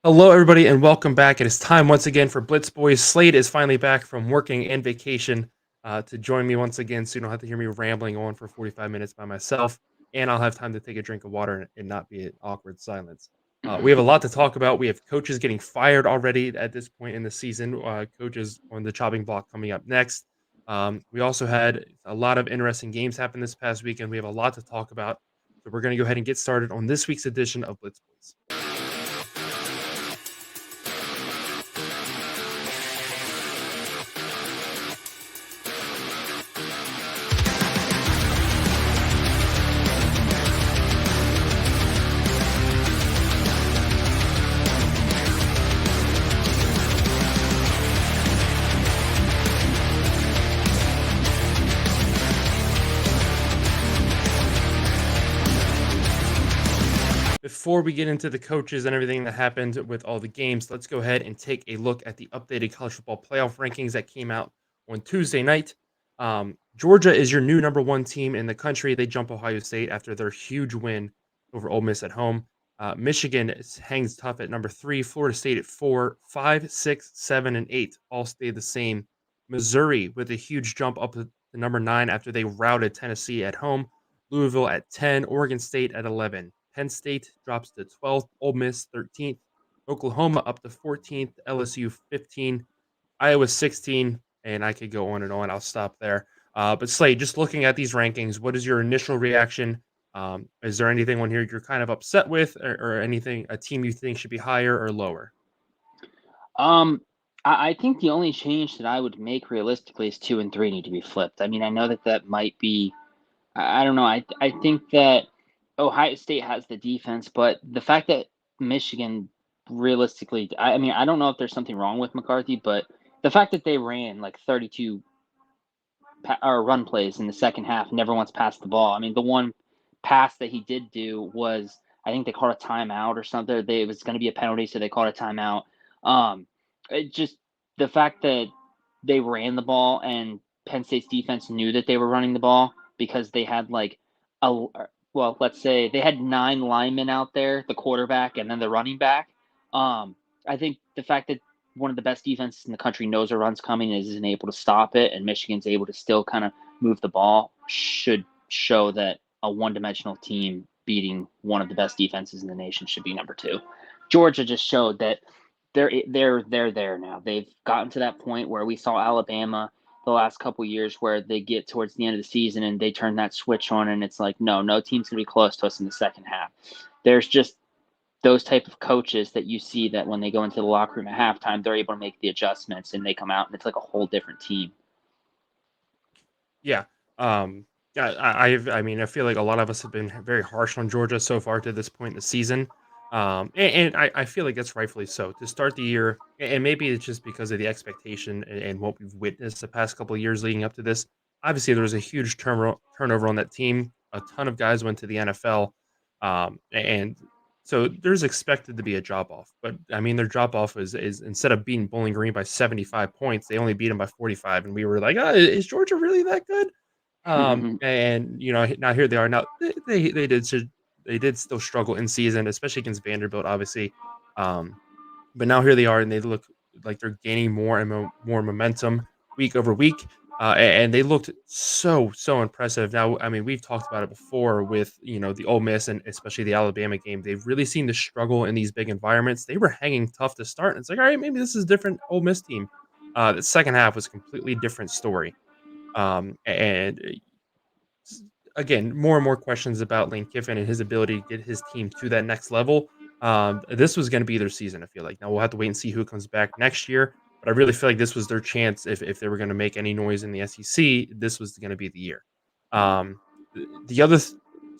Hello, everybody, and welcome back. It is time once again for Blitz Boys. Slade is finally back from working and vacation to join me once again, so you don't have to hear me rambling on for 45 minutes by myself, and I'll have time to take a drink of water and not be in awkward silence. We have a lot to talk about. We have coaches getting fired already at this point in the season, coaches on the chopping block coming up next. We also had a lot of interesting games happen this past week, and we have a lot to talk about. So we're going to go ahead and get started on this week's edition of Blitz Boys. Before we get into the coaches and everything that happened with all the games, let's go ahead and take a look at the updated college football playoff rankings that came out on Tuesday night. Georgia is your new number one team in the country. They jump Ohio State after their huge win over Ole Miss at home. Michigan hangs tough at number three. Florida State at 4, 5, 6, 7, and 8 all stay the same. Missouri with a huge jump up to number 9 after they routed Tennessee at home. Louisville at 10, Oregon State at 11. Penn State drops to 12th, Ole Miss 13th, Oklahoma up to 14th, LSU 15, Iowa 16, and I could go on and on. I'll stop there. But Slade, just looking at these rankings, what is your initial reaction? Is there anything on here you're kind of upset with, or anything a team you think should be higher or lower? Um, I think the only change that I would make realistically is 2 and 3 need to be flipped. I mean, I know that might be, I don't know. I think that Ohio State has the defense, but the fact that Michigan realistically, I mean, I don't know if there's something wrong with McCarthy, but the fact that they ran like 32 or run plays in the second half, never once passed the ball. I mean, the one pass that he did do was, I think they called a timeout or something. It was going to be a penalty, so they called a timeout. Um, it just the fact that they ran the ball and Penn State's defense knew that they were running the ball because they had like a well, let's say they had 9 linemen out there, the quarterback and then the running back. I think the fact that one of the best defenses in the country knows a run's coming and isn't able to stop it, and Michigan's able to still kind of move the ball should show that a one-dimensional team beating one of the best defenses in the nation should be number two. Georgia just showed that they're there now. They've gotten to that point where we saw Alabama the last couple years where they get towards the end of the season and they turn that switch on and it's like no team's gonna be close to us in the second half. There's just those type of coaches that you see that when they go into the locker room at halftime, they're able to make the adjustments and they come out and it's like a whole different team. Yeah. Yeah, I mean, I feel like a lot of us have been very harsh on Georgia so far to this point in the season. And I feel like that's rightfully so. To start the year, and maybe it's just because of the expectation and what we've witnessed the past couple of years leading up to this. Obviously, there was a huge turnover on that team. A ton of guys went to the NFL. And so there's expected to be a drop off. But I mean, their drop off is instead of beating Bowling Green by 75 points, they only beat them by 45. And we were like, is Georgia really that good? And now here they are. Now they did still struggle in season, especially against Vanderbilt, obviously. Um, but now here they are, and they look like they're gaining more and more momentum week over week. And they looked so impressive. Now, I mean, we've talked about it before with the Ole Miss and especially the Alabama game. They've really seen the struggle in these big environments. They were hanging tough to start, and it's like, all right, maybe this is a different Ole Miss team. The second half was a completely different story. And again, more and more questions about Lane Kiffin and his ability to get his team to that next level. This was going to be their season, I feel like. Now we'll have to wait and see who comes back next year. But I really feel like this was their chance if they were going to make any noise in the SEC. This was going to be the year. Um, the other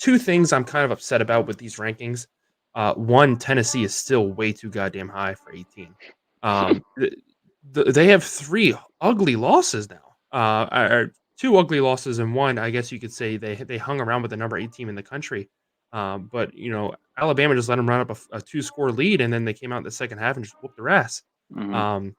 two things I'm kind of upset about with these rankings. One, Tennessee is still way too goddamn high for 18. Um, they have three ugly losses now. Two ugly losses and one, I guess you could say they hung around with the number 8 team in the country. But Alabama just let them run up a 2-score lead, and then they came out in the second half and just whooped their ass. Mm-hmm. Um,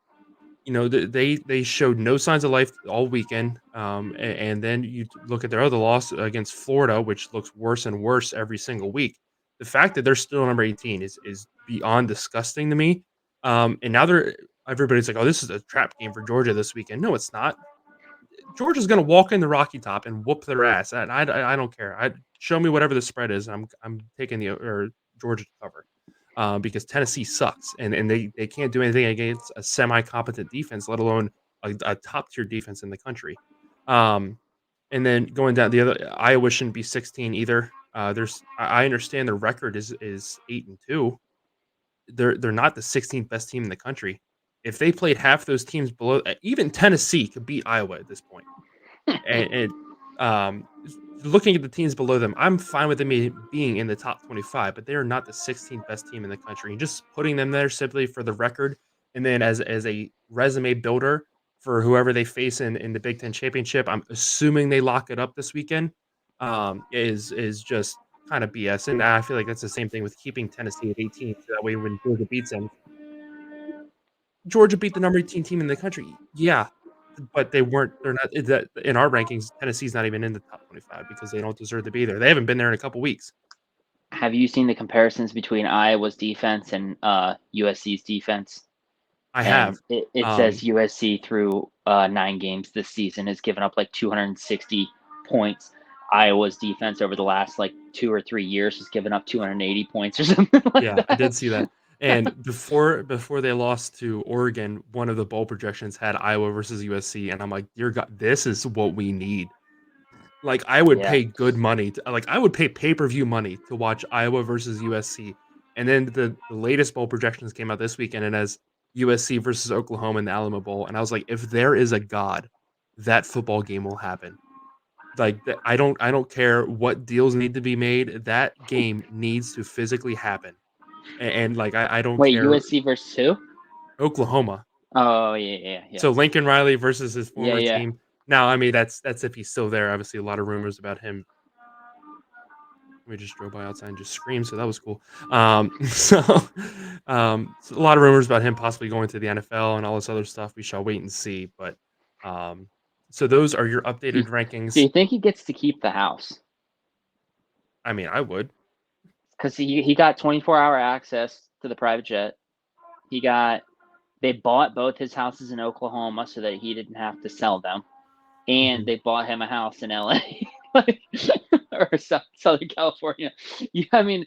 they showed no signs of life all weekend. And then you look at their other loss against Florida, which looks worse and worse every single week. the fact that they're still number 18 is beyond disgusting to me. And now everybody's like, oh, this is a trap game for Georgia this weekend. No, it's not. Georgia's going to walk in the Rocky Top and whoop their ass. And I don't care. Show me whatever the spread is. I'm taking Georgia to cover. Because Tennessee sucks, and they can't do anything against a semi-competent defense, let alone a top tier defense in the country. Um, and then going down the other, Iowa shouldn't be 16 either. I understand their record is 8-2. They're not the 16th best team in the country. If they played half those teams below, even Tennessee could beat Iowa at this point. And um, looking at the teams below them, I'm fine with them being in the top 25, but they are not the 16th best team in the country. And just putting them there simply for the record, and then as a resume builder for whoever they face in the Big Ten championship, I'm assuming they lock it up this weekend. Is just kind of BS, and I feel like that's the same thing with keeping Tennessee at 18, so that way when Georgia beats them, Georgia beat the number 18 team in the country. Yeah, but they're not that in our rankings, Tennessee's not even in the top 25 because they don't deserve to be there. They haven't been there in a couple weeks. Have you seen the comparisons between Iowa's defense and USC's defense? I And have. it says USC through 9 games this season has given up like 260 points. Iowa's defense over the last like 2 or 3 years has given up 280 points or something like Yeah, I did that. see that. And before they lost to Oregon, one of the bowl projections had Iowa versus USC, and I'm like, "Dear God, this is what we need." Like, I would Yeah. pay good money I would pay pay-per-view money to watch Iowa versus USC. And then the latest bowl projections came out this weekend, and as USC versus Oklahoma in the Alamo Bowl, and I was like, "If there is a God, that football game will happen." Like, I don't care what deals need to be made, that game needs to physically happen. And, like, I don't Wait, care. USC versus who? Oklahoma. Oh yeah. So Lincoln Riley versus his Yeah, former yeah. team. Now, I mean, that's if he's still there. Obviously, a lot of rumors about him. We just drove by outside and just screamed, so that was cool. So a lot of rumors about him possibly going to the NFL and all this other stuff. We shall wait and see. But um, so those are your Do you, updated do rankings. you think he gets to keep the house? I mean, I would. Because he got 24-hour access to the private jet. They bought both his houses in Oklahoma so that he didn't have to sell them, and Mhm. they bought him a house in LA, or Southern California. Yeah, I mean,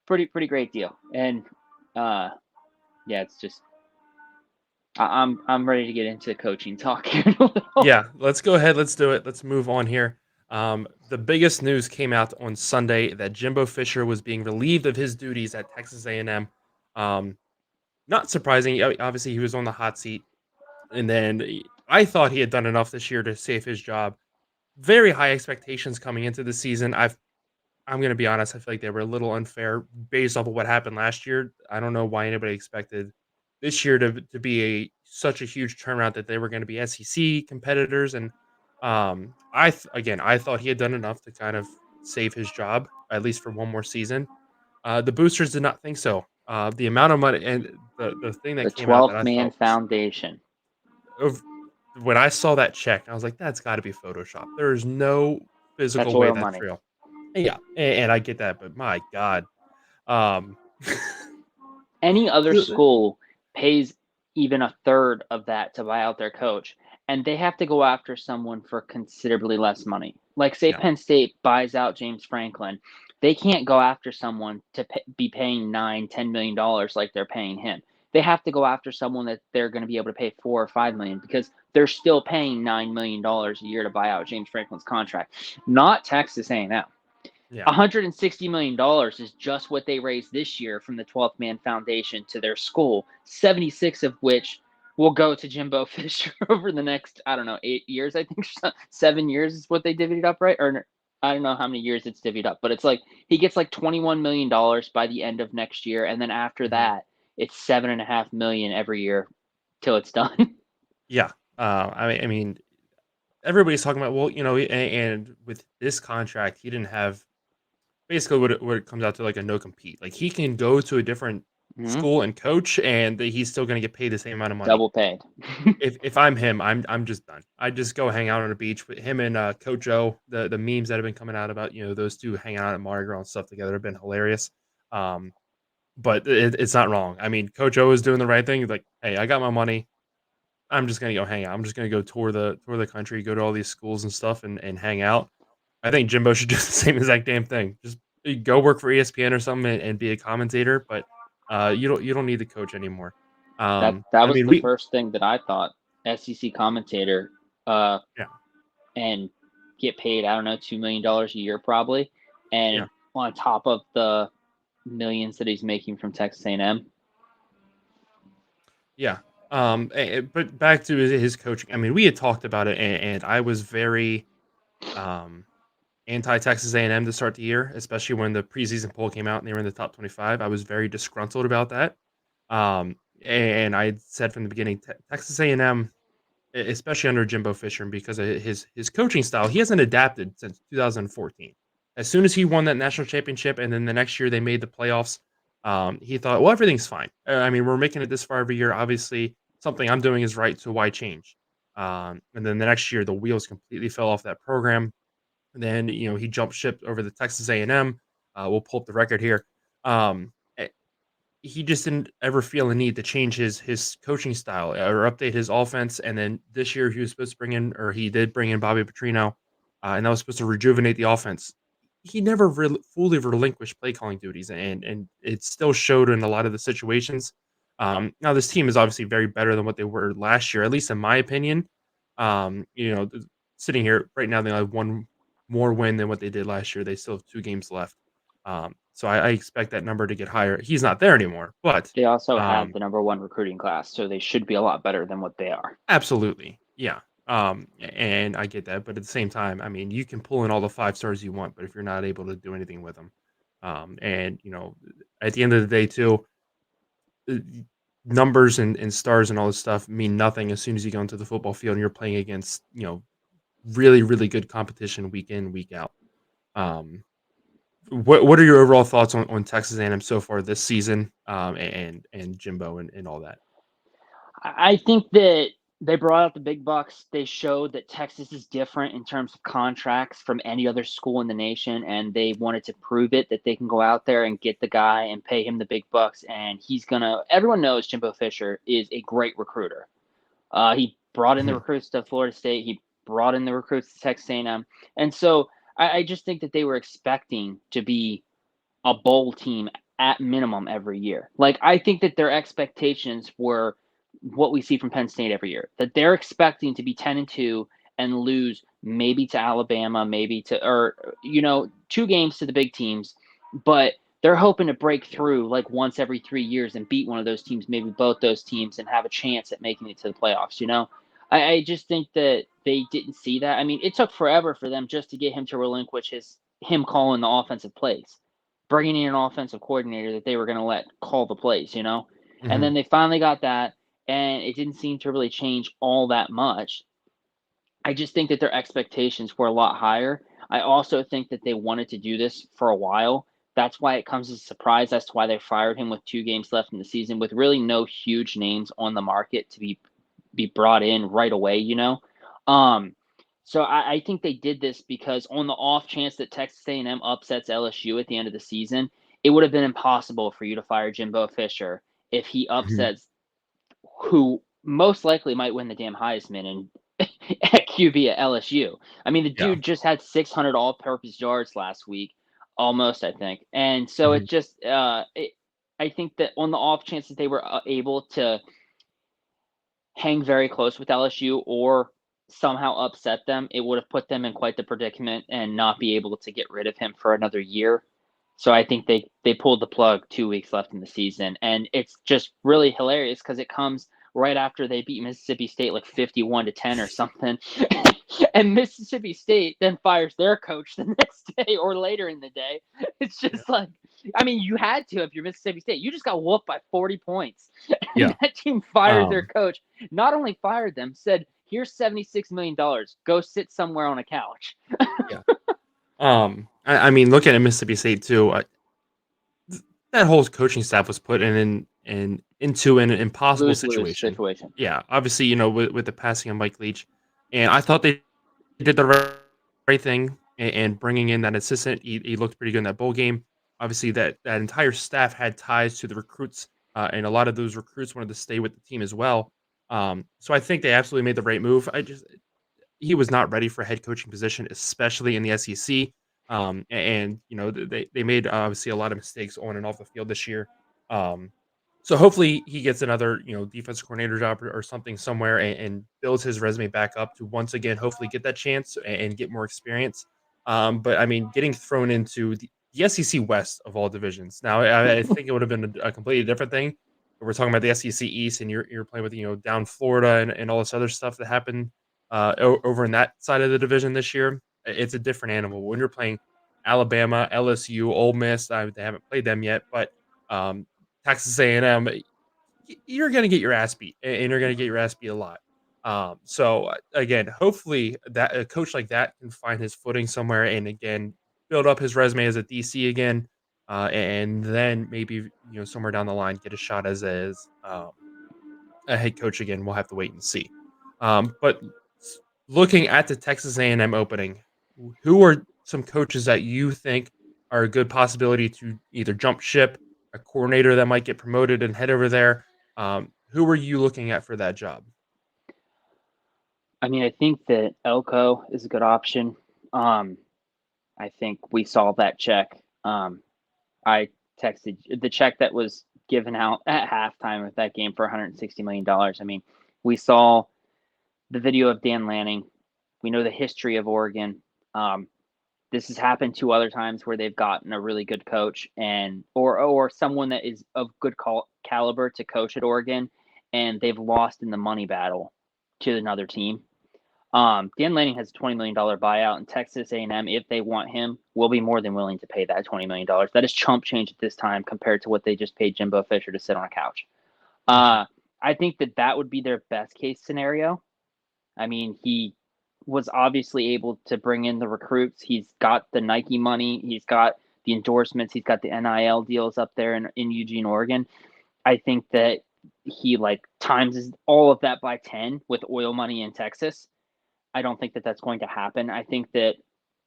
pretty great deal. And yeah, it's just I'm ready to get into coaching talk here in a little. Yeah, let's go ahead. Let's do it. Let's move on here. The biggest news came out on Sunday that Jimbo Fisher was being relieved of his duties at Texas A&M. Um, Not surprising. Obviously, he was on the hot seat, and then I thought he had done enough this year to save his job. Very high expectations coming into the season. I'm going to be honest. I feel like they were a little unfair based off of what happened last year. I don't know why anybody expected this year to be such a huge turnaround that they were going to be SEC competitors. And again, I thought he had done enough to kind of save his job at least for one more season. The boosters did not think so. The amount of money and the thing The that came out that 12th I man thought was foundation. of when I saw that check, I was like, "That's got to be Photoshop." There is no That's physical way oil that's money. real. Yeah, and I get that, but my God, um, Any other the- school pays even a third of that to buy out their coach, and they have to go after someone for considerably less money. Like, say yeah, Penn State buys out James Franklin, they can't go after someone to be paying $9-10 million like they're paying him. They have to go after someone that they're going to be able to pay 4 or 5 million, because they're still paying $9 million a year to buy out James Franklin's contract. Not Texas A&M. yeah, $160 million is just what they raised this year from the 12th Man Foundation to their school, 76 of which will go to Jimbo Fisher over the next, I don't know, 8 years, I think. 7 years is what they divvied up, right? Or I don't know how many years it's divvied up, but it's like he gets like $21 million by the end of next year. And then after mhm, that, it's $7.5 million every year till it's done. yeah. I mean, everybody's talking about and with this contract, he didn't have basically what it comes out to like a no compete. Like he can go to a different Mhm. school and coach, and he's still going to get paid the same amount of money. Double paid. If I'm him, I'm just done. I just go hang out on a beach with him and Coach O. The memes that have been coming out about those two hanging out at Mardi Gras and stuff together have been hilarious. But it's not wrong. I mean, Coach O is doing the right thing. He's like, hey, I got my money. I'm just gonna go hang out. I'm just gonna go tour the country, go to all these schools and stuff, and hang out. I think Jimbo should do the same exact damn thing. Just go work for ESPN or something and be a commentator. But you don't need the coach anymore. That I was mean, the we first thing that I thought. SEC commentator, uh, yeah and get paid, I don't know, $2 million a year probably, yeah and on top of the millions that he's making from Texas A&M. yeah. But back to his coaching. I mean, we had talked about it, and I was very um anti Texas A&M to start the year, especially when the preseason poll came out and they were in the top 25. I was very disgruntled about that. And I said from the beginning, Texas A&M, especially under Jimbo Fisher, and because of his coaching style, he hasn't adapted since 2014. As soon as he won that national championship, and then the next year they made the playoffs, he thought, well, everything's fine. I mean, we're making it this far every year. Obviously, something I'm doing is right, so why change? And then the next year, the wheels completely fell off that program. And then he jumped ship over the Texas A&M. We'll pull up the record here. Eh, he just didn't ever feel a need to change his coaching style or update his offense. And then this year he was supposed to bring in, or he did bring in Bobby Petrino, and that was supposed to rejuvenate the offense. He never fully relinquished play calling duties, and it still showed in a lot of the situations. Now this team is obviously very better than what they were last year, at least in my opinion. Sitting here right now, they have one more win than what they did last year. They still have 2 games left. So I expect that number to get higher. He's not there anymore, but They also have um, the #1 recruiting class, so they should be a lot better than what they are. absolutely, yeah. And I get that, but at the same time, I mean, you can pull in all the 5 stars you want, but if you're not able to do anything with them, and at the end of the day, too, uh, numbers and stars and all this stuff mean nothing as soon as you go into the football field and you're playing against really really good competition week in week out. Um, what are your overall thoughts on Texas A&M so far this season, and Jimbo and all that? I think that they brought out the big bucks. They showed that Texas is different in terms of contracts from any other school in the nation, and they wanted to prove it that they can go out there and get the guy and pay him the big bucks. And he's gonna. Everyone knows Jimbo Fisher is a great recruiter. He brought in the Mhm. recruits to Florida State. He brought in the recruits to Texas A&M, and so I just think that they were expecting to be a bowl team at minimum every year. Like I think that their expectations were what we see from Penn State every year. That they're expecting to be 10-2 and lose maybe to Alabama, maybe to or 2 games to the big teams, but they're hoping to break through like once every 3 years and beat one of those teams, maybe both those teams and have a chance at making it to the playoffs. I just think that they didn't see that. I mean, it took forever for them just to get him to relinquish him calling the offensive plays, bringing in an offensive coordinator that they were going to let call the plays. And Mhm. then they finally got that, and it didn't seem to really change all that much. I just think that their expectations were a lot higher. I also think that they wanted to do this for a while. That's why it comes as a surprise as to why they fired him with 2 games left in the season, with really no huge names on the market to be brought in right away. Um, so I think they did this because on the off chance that Texas A&M upsets LSU at the end of the season, it would have been impossible for you to fire Jimbo Fisher if he Mhm. upsets who most likely might win the damn Heisman and at QB at LSU. I mean, the Yeah. dude just had 600 all-purpose yards last week, almost, I think. And so Mhm. I think that on the off chance that they were able to hang very close with LSU or somehow upset them, it would have put them in quite the predicament and not be able to get rid of him for another year. So I think they pulled the plug 2 weeks left in the season, and it's just really hilarious because it comes right after they beat Mississippi State like 51-10 or something, and Mississippi State then fires their coach the next day or later in the day. It's Yeah. just like, I mean, you had to if you're Mississippi State. You just got whooped by 40 points, and Yeah. that team fired their Um, coach. Not only fired them, said, "Here's $76 million. Go sit somewhere on a couch." yeah. I mean, looking at Mississippi State too, that whole coaching staff was put into an impossible Lose lose situation. situation. Yeah, obviously, with the passing of Mike Leach, and I thought they did the right thing and bringing in that assistant. He looked pretty good in that bowl game. obviously that entire staff had ties to the recruits, and a lot of those recruits wanted to stay with the team as well. So I think they absolutely made the right move. He was not ready for a head coaching position, especially in the SEC. And they made obviously a lot of mistakes on and off the field this year. Um, so hopefully he gets another defensive coordinator job or something somewhere and builds his resume back up to once again hopefully get that chance and get more experience. But I mean, getting thrown into the SEC West of all divisions. Now I think it would have been a completely different thing. We're talking about the SEC East, and you're playing with down Florida and all this other stuff that happened over in that side of the division this year. It's a different animal when you're playing Alabama, LSU, Ole Miss. They haven't played them yet, but um, Texas A&M. You're going to get your ass beat, and you're going to get your ass beat a lot. So again, hopefully that a coach like that can find his footing somewhere, and again build up his resume as a DC again, and then maybe somewhere down the line get a shot as a head coach again. We'll have to wait and see. But looking at the Texas A&M opening, who are some coaches that you think are a good possibility to either jump ship, a coordinator that might get promoted and head over there? Who are you looking at for that job? I mean, I think that Elko is a good option. I think we saw that check. I texted the check that was given out at halftime of that game for $160 million. I mean, we saw the video of Dan Lanning. We know the history of Oregon. This has happened two other times where they've gotten a really good coach and or someone that is of good caliber to coach at Oregon, and they've lost in the money battle to another team. Dan Lanning has a $20 million buyout, and Texas A&M, if they want him, will be more than willing to pay that $20 million. That is chump change at this time compared to what they just paid Jimbo Fisher to sit on a couch. I think that would be their best case scenario. I mean, he was obviously able to bring in the recruits. He's got the Nike money. He's got the endorsements. He's got the NIL deals up there in Eugene, Oregon. I think that he times all of that by 10 with oil money in Texas. I don't think that that's going to happen. I think that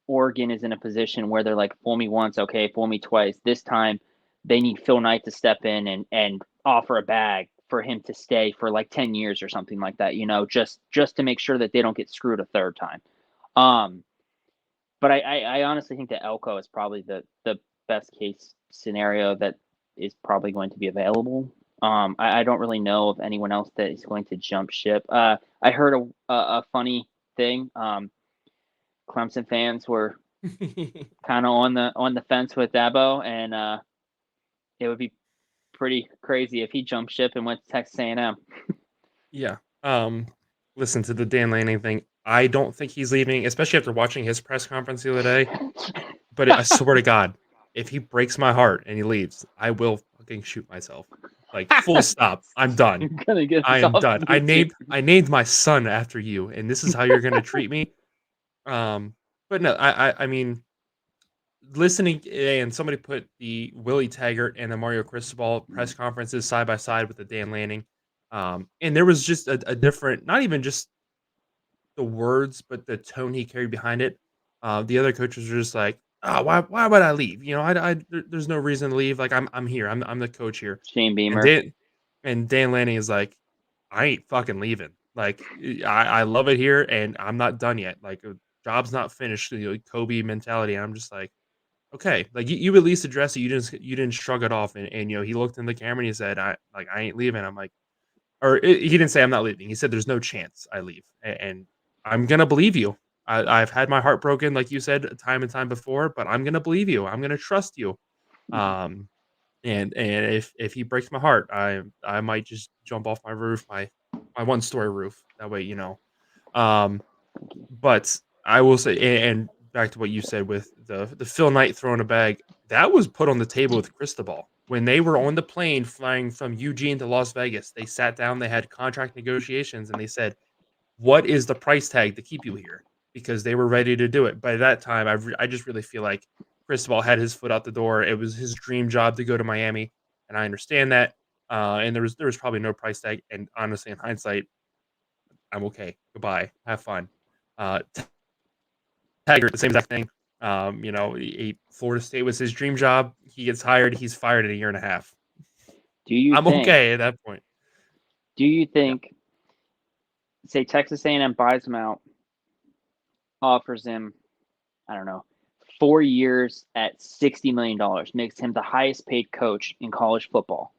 Oregon is in a position where they're like, fool me once, okay, fool me twice. This time they need Phil Knight to step in and offer a bag for him to stay for 10 years or something like that, just to make sure that they don't get screwed a third time. But I honestly think that Elko is probably the best case scenario that is probably going to be available. I don't really know of anyone else that is going to jump ship. I heard a funny thing. Clemson fans were kind of on the fence with Dabo, and it would be pretty crazy if he jumped ship and went to Texas A&M. Yeah. Listen to the Dan Lanning thing. I don't think he's leaving, especially after watching his press conference the other day. But I swear to God, if he breaks my heart and he leaves, I will fucking shoot myself. Full stop. I'm done. You're gonna get I this am off done. YouTube. I named my son after you, and this is how you're gonna treat me. But no, I mean, listening and somebody put the Willie Taggart and the Mario Cristobal press conferences side by side with the Dan Lanning, and there was just a different, not even just the words, but the tone he carried behind it. The other coaches were just like, "Oh, why would I leave? There's no reason to leave. Like I'm here. I'm the coach here." Shane And Beamer. Dan Lanning is like, "I ain't fucking leaving. Like I love it here, and I'm not done yet. Like job's not finished." Kobe mentality. And I'm just like, okay, like you at least addressed it. You didn't shrug it off, and he looked in the camera and he said, I ain't leaving." I'm like, he didn't say I'm not leaving. He said there's no chance I leave, and I'm gonna believe you. I've had my heart broken, like you said, time and time before, but I'm gonna believe you. I'm gonna trust you. Um, and if he breaks my heart, I might just jump off my roof, my 1-story roof. That way, Um, but I will say, and back to what you said with the Phil Knight throwing a bag, that was put on the table with Cristobal when they were on the plane flying from Eugene to Las Vegas. They sat down, they had contract negotiations, and they said, "What is the price tag to keep you here?" Because they were ready to do it. By that time, I just really feel like Cristobal had his foot out the door. It was his dream job to go to Miami, and I understand that. And there was probably no price tag. And honestly, in hindsight, I'm okay. Goodbye. Have fun. Uh, Taggart, the same exact thing. Florida State was his dream job. He gets hired. He's fired in a year and a half. Do you I'm think? okay at that point. Do you Yeah. think? Say Texas A&M buys him out, offers him, I don't know, 4 years at $60 million, makes him the highest paid coach in college football,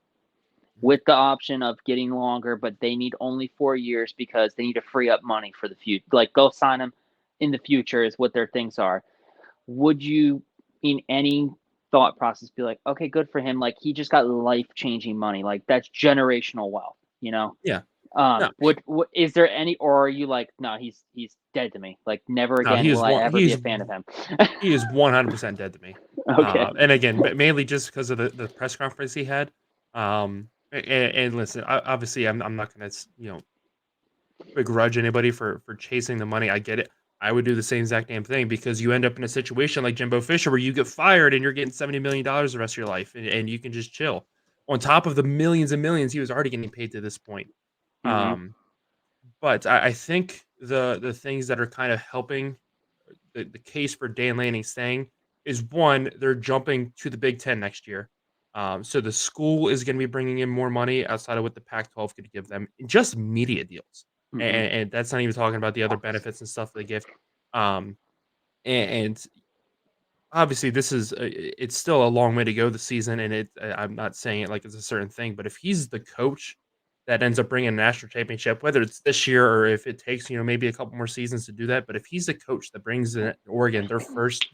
Mhm. with the option of getting longer, but they need only 4 years because they need to free up money for the future. Like, go sign him in the future is what their things are. Would you, in any thought process, be like, okay, good for him? Like, he just got life changing money. Like, that's generational wealth, you know? Yeah. No, Would is there any, or are you like, no, he's dead to me. Like, never no, again will I ever be a fan of him. he is 100% dead to me. Okay. And again, mainly just because of the press conference he had. And listen, obviously, I'm not gonna begrudge anybody for chasing the money. I get it. I would do the same exact damn thing because you end up in a situation like Jimbo Fisher where you get fired and you're getting $70 million the rest of your life, and you can just chill on top of the millions and millions he was already getting paid to this point. Mm-hmm. Um, but I think the things that are kind of helping the case for Dan Lanning staying is one, they're jumping to the Big Ten next year. So the school is going to be bringing in more money outside of what the Pac-12 could give them, in just media deals, Mm-hmm. and that's not even talking about the other benefits and stuff they give. Um, and obviously, this is it's still a long way to go this season, and I'm not saying it like it's a certain thing, but if he's the coach that ends up bringing a national championship, whether it's this year or if it takes maybe a couple more seasons to do that, but if he's the coach that brings in Oregon their first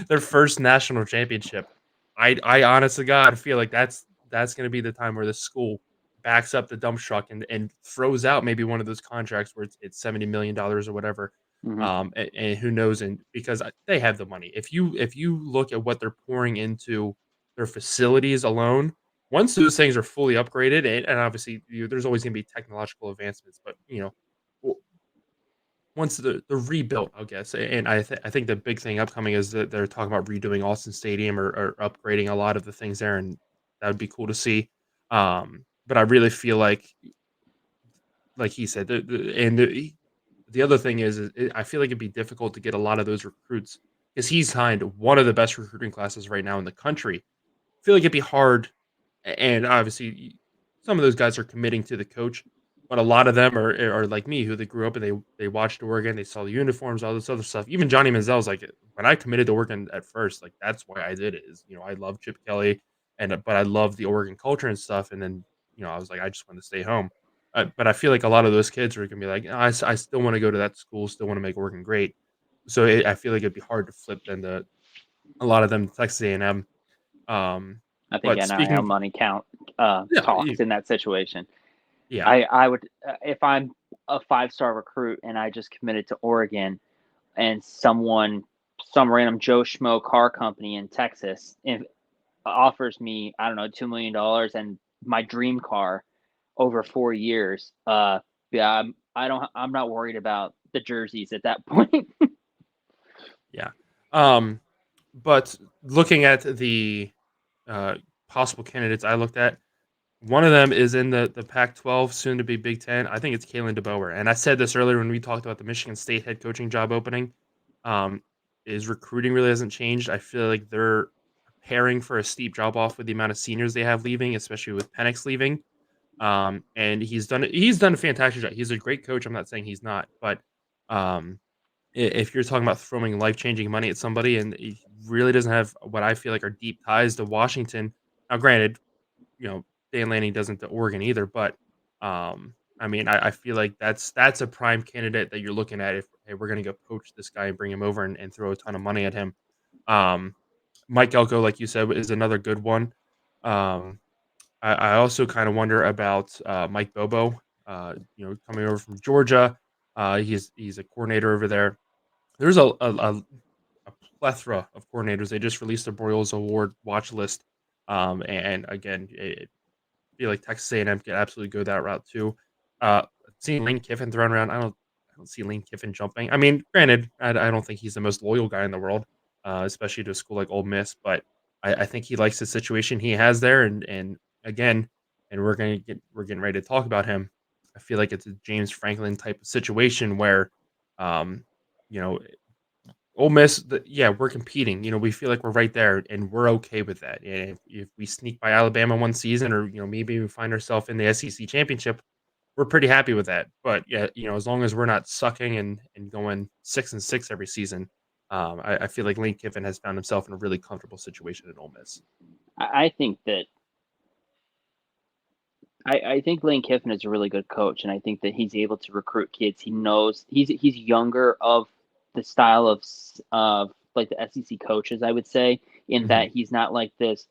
their first national championship, I honest to God feel like that's going to be the time where the school backs up the dump truck and throws out maybe one of those contracts where it's $70 million or whatever, Mm-hmm. and who knows? And because they have the money, if you look at what they're pouring into their facilities alone, once those things are fully upgraded, and obviously there's always going to be technological advancements, but w- once the rebuilt, I guess, and I think the big thing upcoming is that they're talking about redoing Austin Stadium or upgrading a lot of the things there, and that would be cool to see. But I really feel like he said, the other thing is I feel like it'd be difficult to get a lot of those recruits because he's signed one of the best recruiting classes right now in the country. I feel like it'd be hard, and obviously some of those guys are committing to the coach, but a lot of them are like me, who they grew up and they watched Oregon, they saw the uniforms, all this other stuff. Even Johnny Manziel's like, when I committed to Oregon at first, like that's why I did it. Is I love Chip Kelly, but I love the Oregon culture and stuff, and then I was like, I just want to stay home. But I feel like a lot of those kids are gonna be like, "No, I still want to go to that school, still want to make Oregon great." So I feel like it'd be hard to flip then to a lot of them to Texas A&M. Um, I think but NIL speaking, money yeah, talks in that situation. yeah, I would, if I'm a 5-star recruit and I just committed to Oregon, and some random Joe Schmo car company in Texas offers me, I don't know, $2 million and my dream car over 4 years. Yeah, I'm not worried about the jerseys at that point. yeah. Um, but looking at the uh, possible candidates I looked at, one of them is in the Pac-12, soon to be Big Ten. I think it's Kalen DeBoer, and I said this earlier when we talked about the Michigan State head coaching job opening. Um, is recruiting really hasn't changed. I feel like they're preparing for a steep drop off with the amount of seniors they have leaving, especially with Penix leaving. And he's done a fantastic job. He's a great coach. I'm not saying he's not, but um, if you're talking about throwing life changing money at somebody and he really doesn't have what I feel like are deep ties to Washington. Now, granted, you know, Dan Lanning doesn't to Oregon either, but I mean, I feel like that's a prime candidate that you're looking at if hey, we're gonna go poach this guy and bring him over and throw a ton of money at him. Um, Mike Elko, like you said, is another good one. Um, I also kind of wonder about Mike Bobo. Coming over from Georgia. He's a coordinator over there. There's a plethora of coordinators. They just released the Broyles Award watch list. And again, feel like Texas A&M could absolutely go that route too. Seeing Lane Kiffin thrown around, I don't see Lane Kiffin jumping. I mean, granted, I don't think he's the most loyal guy in the world, especially to a school like Ole Miss. But I think he likes the situation he has there, and again, and we're getting ready to talk about him. I feel like it's a James Franklin type of situation where, um, you know, Ole Miss, yeah, we're competing. We feel like we're right there, and we're okay with that. And if we sneak by Alabama one season, or maybe we find ourselves in the SEC championship, we're pretty happy with that. But yeah, as long as we're not sucking and going 6-6 every season, I feel like Lane Kiffin has found himself in a really comfortable situation at Ole Miss. I think that I think Lane Kiffin is a really good coach, and I think that he's able to recruit kids. He knows he's younger of the style of like the SEC coaches, I would say, in Hmm. that he's not like this.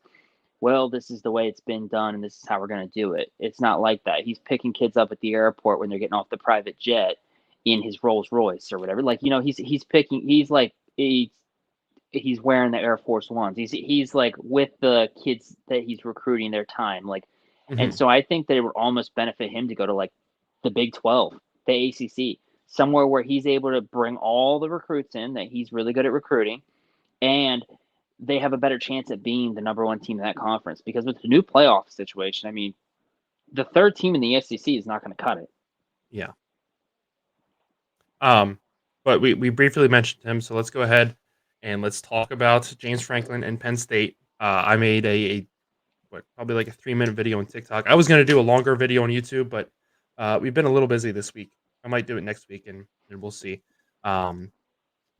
Well, this is the way it's been done, and this is how we're going to do it. It's not like that. He's picking kids up at the airport when they're getting off the private jet in his Rolls Royce or whatever. Like he's picking. He's wearing the Air Force Ones. He's like with the kids that he's recruiting their time. Like, and Hmm. so I think that it would almost benefit him to go to like the Big 12, the ACC, somewhere where he's able to bring all the recruits in that he's really good at recruiting, and they have a better chance at being the number one team in that conference. Because with the new playoff situation, I mean, the third team in the SEC is not going to cut it. Yeah. Um, but we briefly mentioned him, so let's go ahead and let's talk about James Franklin and Penn State. I made a what, probably like a 3-minute video on TikTok. I was gonna do a longer video on YouTube, but we've been a little busy this week. I might do it next week, and we'll see. Um,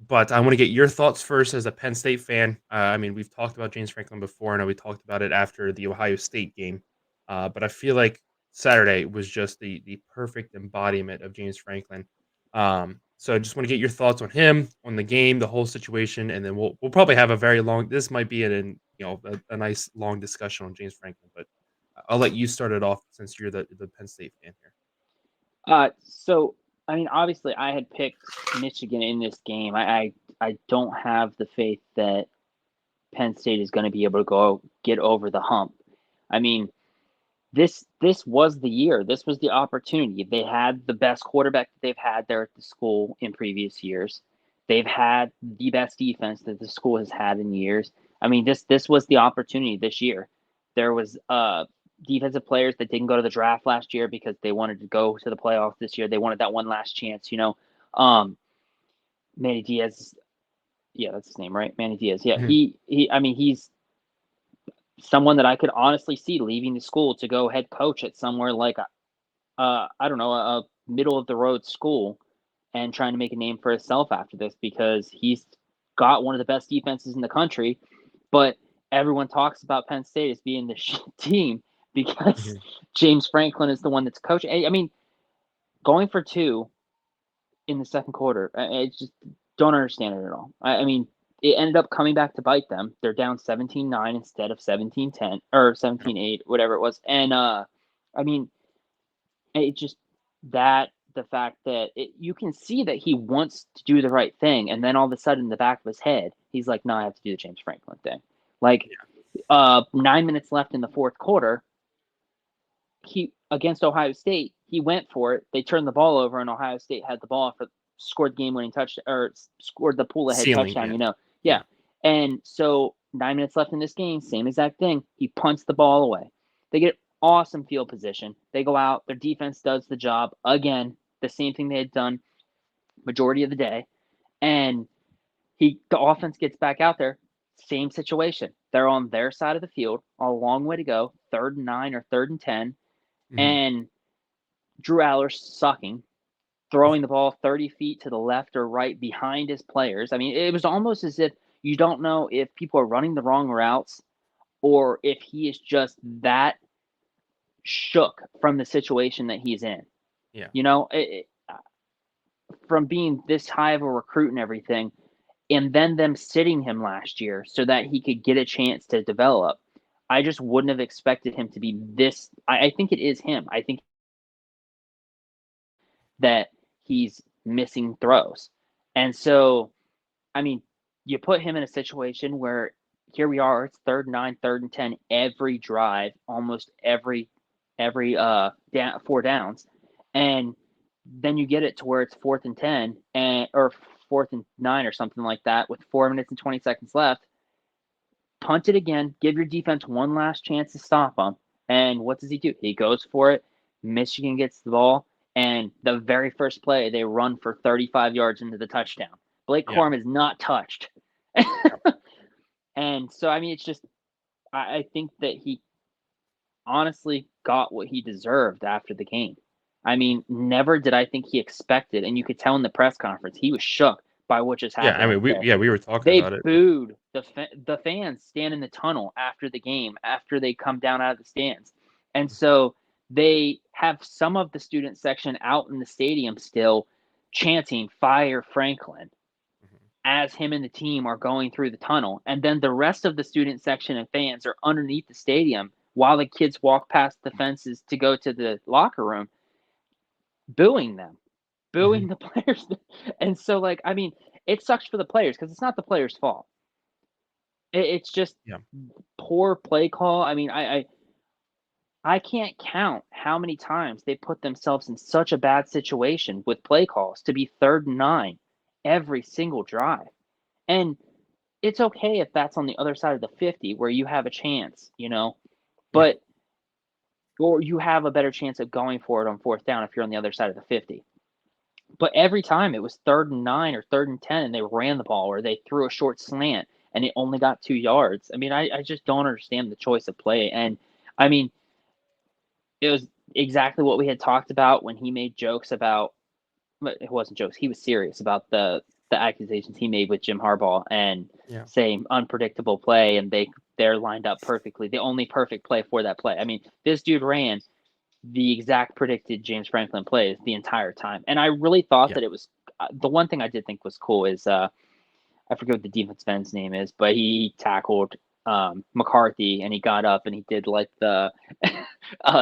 but I want to get your thoughts first as a Penn State fan. I mean, we've talked about James Franklin before. I know we talked about it after the Ohio State game, but I feel like Saturday was just the perfect embodiment of James Franklin. So I just want to get your thoughts on him, on the game, the whole situation, and then we'll probably have a very long. This might be a nice long discussion on James Franklin, but I'll let you start it off since you're the Penn State fan here. So I mean, obviously, I had picked Michigan in this game. I don't have the faith that Penn State is going to be able to go get over the hump. I mean, this was the year. This was the opportunity. They had the best quarterback that they've had there at the school in previous years. They've had the best defense that the school has had in years. I mean, this was the opportunity this year. There was defensive players that didn't go to the draft last year because they wanted to go to the playoffs this year. They wanted that one last chance, Um, Manny Diaz, yeah, that's his name, right? Manny Diaz. Yeah, Mhm. he. I mean, he's someone that I could honestly see leaving the school to go head coach at somewhere like I don't know, a middle of the road school and trying to make a name for himself after this because he's got one of the best defenses in the country. But everyone talks about Penn State as being the team because Mhm. James Franklin is the one that's coaching. I mean, going for two in the second quarter, I just don't understand it at all. I mean, it ended up coming back to bite them. They're down 17-9 instead of 17-10 or Yep. 17-8, whatever it was. And I mean, it just that the fact that you can see that he wants to do the right thing, and then all of a sudden, in the back of his head, he's like, "No, I have to do the James Franklin thing." Like, 9 minutes left in the fourth quarter, he against Ohio State, he went for it. They turned the ball over, and Ohio State had the ball for scored the game-winning touch or scored the pull ahead Ceiling, touchdown. yeah, Yeah, yeah. and so 9 minutes left in this game, same exact thing. He punts the ball away. They get awesome field position. They go out. Their defense does the job again. The same thing they had done majority of the day, and the offense gets back out there. Same situation. They're on their side of the field. A long way to go. 3rd and 9 or 3rd and 10, Mhm. and Drew Aller sucking, throwing the ball 30 feet to the left or right behind his players. I mean, it was almost as if you don't know if people are running the wrong routes or if he is just that shook from the situation that he's in. Yeah. From being this high of a recruit and everything, and then them sitting him last year so that he could get a chance to develop. I just wouldn't have expected him to be this. I think it is him. I think that he's missing throws. And so, I mean, you put him in a situation where here we are, it's 3rd and 9, 3rd and 10 every drive, almost every down, four downs, and then you get it to where it's 4th and 10 and or 4th and 9 or something like that with 4 minutes and 20 seconds left. Punt it again, give your defense one last chance to stop them. And what does he do? He goes for it. Michigan gets the ball, and the very first play, they run for 35 yards into the touchdown. Blake Yeah. Corum is not touched. And so, I mean, it's just, I think that he honestly got what he deserved after the game. I mean, never did I think he expected, and you could tell in the press conference, he was shook by what just Yeah, I happened mean, up there. we were talking They about it. booed the fans stand in the tunnel after the game, after they come down out of the stands. And so they have some of the student section out in the stadium still chanting "Fire Franklin" Mhm. as him and the team are going through the tunnel. And then the rest of the student section and fans are underneath the stadium while the kids walk past the fences to go to the locker room, booing them, Mhm. booing the players. And so, like, I mean, it sucks for the players because it's not the players' fault. It's just Yeah. poor play call. I mean, I can't count how many times they put themselves in such a bad situation with play calls to be 3rd and 9 every single drive. And it's okay if that's on the other side of the 50 where you have a chance, Yeah. but or you have a better chance of going for it on 4th down if you're on the other side of the 50. But every time it was 3rd and 9 or 3rd and 10 and they ran the ball or they threw a short slant and it only got 2 yards. I mean, I just don't understand the choice of play. And I mean, it was exactly what we had talked about when he made jokes about, but it wasn't jokes. He was serious about the accusations he made with Jim Harbaugh and Yeah. saying unpredictable play, and they're lined up perfectly. The only perfect play for that play. I mean, this dude ran the exact predicted James Franklin plays the entire time, and I really thought Yeah. that it was the one thing I did think was cool is I forget what the defensive end's name is, but he tackled McCarthy and he got up and he did like the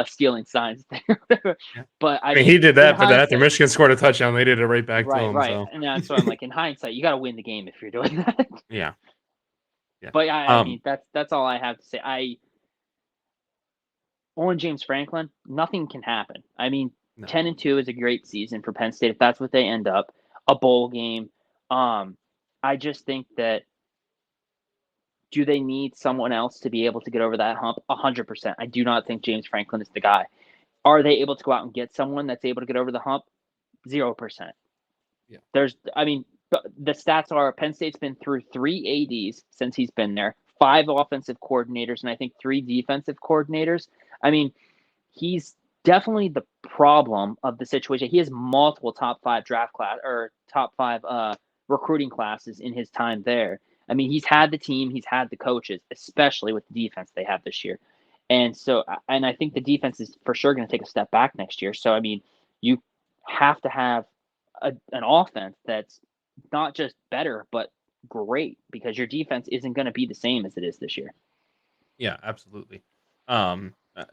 stealing signs there. Yeah. But I I mean, mean, he did in that, but then after hindsight, Michigan scored a touchdown, they did it right back to right, him. right, So and that's why I'm like, in hindsight, you got to win the game if you're doing that. yeah. Yeah. But I mean, that's all I have to say. On James Franklin, nothing can happen. I mean, No. 10-2 is a great season for Penn State if that's what they end up, a bowl game. Um, I just think that do they need someone else to be able to get over that hump? 100%. I do not think James Franklin is the guy. Are they able to go out and get someone that's able to get over the hump? 0%. Yeah. I mean, the stats are Penn State's been through 3 ADs since he's been there, 5 offensive coordinators, and I think 3 defensive coordinators. I mean, he's definitely the problem of the situation. He has multiple top 5 draft class or top 5 recruiting classes in his time there. I mean, he's had the team, he's had the coaches, especially with the defense they have this year. And so, and I think the defense is for sure going to take a step back next year. So, I mean, you have to have an offense that's not just better, but great because your defense isn't going to be the same as it is this year. Yeah, absolutely. Um, uh,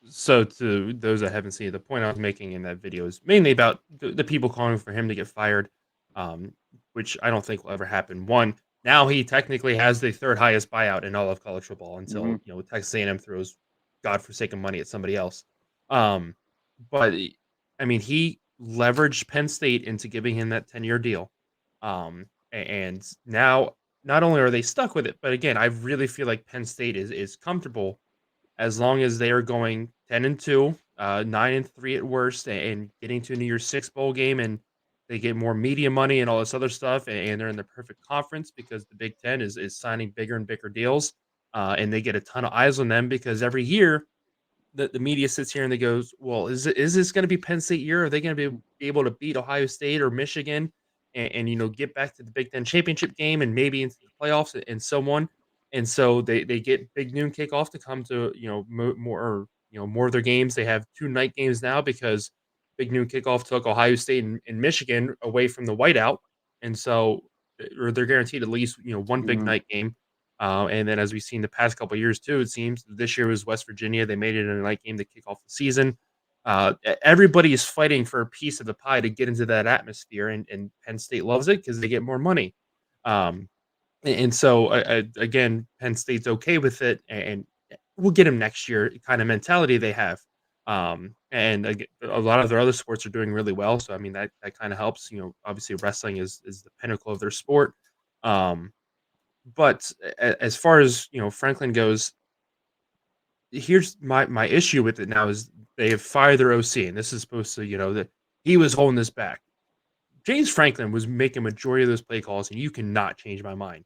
so to those that haven't seen it, the point I was making in that video is mainly about the people calling for him to get fired, um, which I don't think will ever happen. One, now he technically has the 3rd highest buyout in all of college football Mm-hmm. until Texas A&M throws godforsaken money at somebody else. Um, but I mean, he leveraged Penn State into giving him that 10-year deal, and now not only are they stuck with it, but again, I really feel like Penn State is comfortable as long as they are going 10-2, 9-3 at worst, and getting to a New Year's Six bowl game, and they get more media money and all this other stuff, and they're in the perfect conference because the Big Ten is signing bigger and bigger deals, and they get a ton of eyes on them because every year the media sits here and they goes, well, is this going to be Penn State year? Are they going to be able to beat Ohio State or Michigan and get back to the Big Ten championship game and maybe into the playoffs and so on? And so they get Big Noon kickoff to come to more or, more of their games. They have 2 night games now because Big Noon kickoff took Ohio State and Michigan away from the whiteout, and so or they're guaranteed at least one big Mm-hmm. night game. And then, as we've seen the past couple of years too, it seems this year was West Virginia. They made it a night game to kick off the season. Everybody is fighting for a piece of the pie to get into that atmosphere, and Penn State loves it because they get more money. Um, and so, again, Penn State's okay with it, and we'll get him next year. Kind of mentality they have. And a lot of their other sports are doing really well. So, I mean, that kind of helps. Obviously, wrestling is the pinnacle of their sport. Um, but as far as Franklin goes, here's my issue with it now is they have fired their OC, and this is supposed to that he was holding this back. James Franklin was making majority of those play calls, and you cannot change my mind.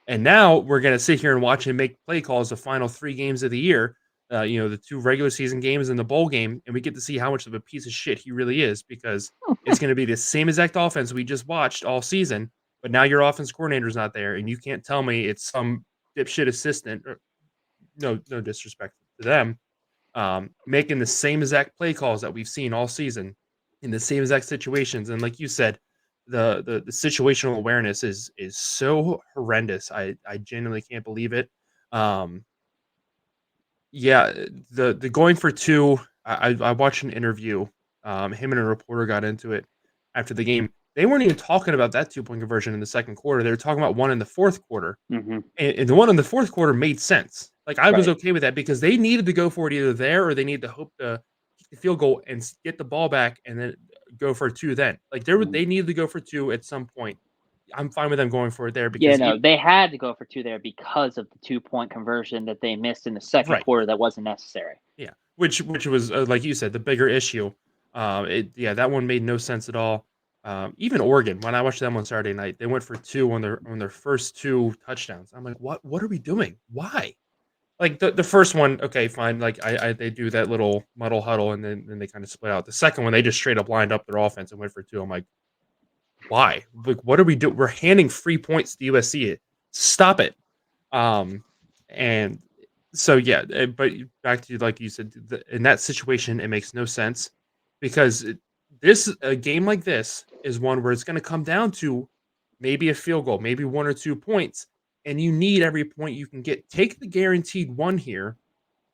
And now we're gonna sit here and watch him make play calls the final 3 games of the year. The 2 regular season games and the bowl game, and we get to see how much of a piece of shit he really is because it's going to be the same exact offense we just watched all season. But now your offense coordinator's not there, and you can't tell me it's some dipshit assistant. No disrespect to them, making the same exact play calls that we've seen all season in the same exact situations. And like you said, the situational awareness is so horrendous. I genuinely can't believe it. Um, yeah, the going for two. I watched an interview. Him and a reporter got into it after the game. They weren't even talking about that 2 point conversion in the second quarter. They were talking about one in the fourth quarter. Mm-hmm. And the one in the fourth quarter made sense. Like, I was Right. okay with that because they needed to go for it either there or they need to hope to kick the field goal and get the ball back and then go for two then. Like, Mhm. they needed to go for two at some point. I'm fine with them going for it there Yeah, because no, they had to go for two there because of the 2-point conversion that they missed in the second right. quarter that wasn't necessary. Yeah, which was, like you said, the bigger issue. That one made no sense at all. Even Oregon, when I watched them on Saturday night, they went for two on their first two touchdowns. I'm like, what are we doing? Why? Like the first one, okay, fine. Like I they do that little muddle huddle and then they kind of split out. The second one, they just straight up lined up their offense and went for two. I'm like, why? Like, what are we doing? We're handing free points to USC. Stop it. Um, and so yeah, but back to like you said, in that situation, it makes no sense because this a game like this is one where it's going to come down to maybe a field goal, maybe 1 or 2 points, and you need every point you can get. Take the guaranteed one here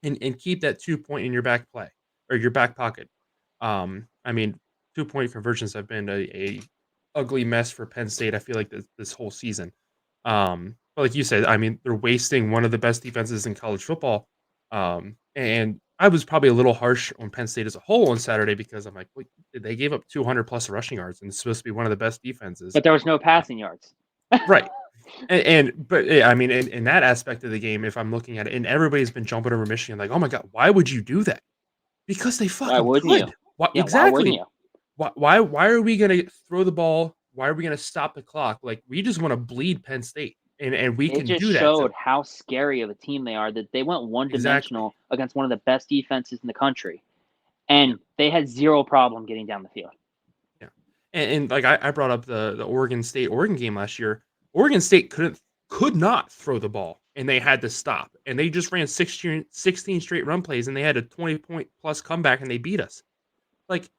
and keep that 2 point in your back play or your back pocket. I mean, 2 point conversions have been a ugly mess for Penn State. I feel like this whole season. But like you said, I mean, they're wasting one of the best defenses in college football. And I was probably a little harsh on Penn State as a whole on Saturday because I'm like, wait, they gave up 200 plus rushing yards and it's supposed to be one of the best defenses. But there was no Uh, passing yards. right. But yeah, I mean, in that aspect of the game, if I'm looking at it, and everybody's been jumping over Michigan, like, oh my god, why would you do that? Because they Why fucking wouldn't you? could. Why Yeah, why wouldn't exactly? you? Why are we gonna throw the ball? Why are we gonna stop the clock? Like, we just want to bleed Penn State, and we It can just do that. So showed how scary of a team they are that they went one exactly, dimensional against one of the best defenses in the country. yeah, And they had zero problem getting down the field. yeah. And like I brought up the Oregon game last year. Oregon State could not throw the ball, and they had to stop, and they just ran 16 straight run plays, and they had a 20 point plus comeback, and they beat us. Like,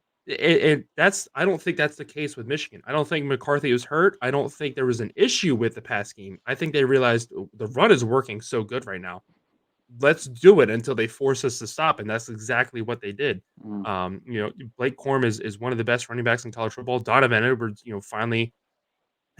that's I don't think that's the case with Michigan. I don't think McCarthy was hurt. I don't think there was an issue with the pass game. I think they realized the run is working so good right now. Let's do it until they force us to stop, and that's exactly what they did. Mm. Blake Corum is one of the best running backs in college football. Donovan Edwards, finally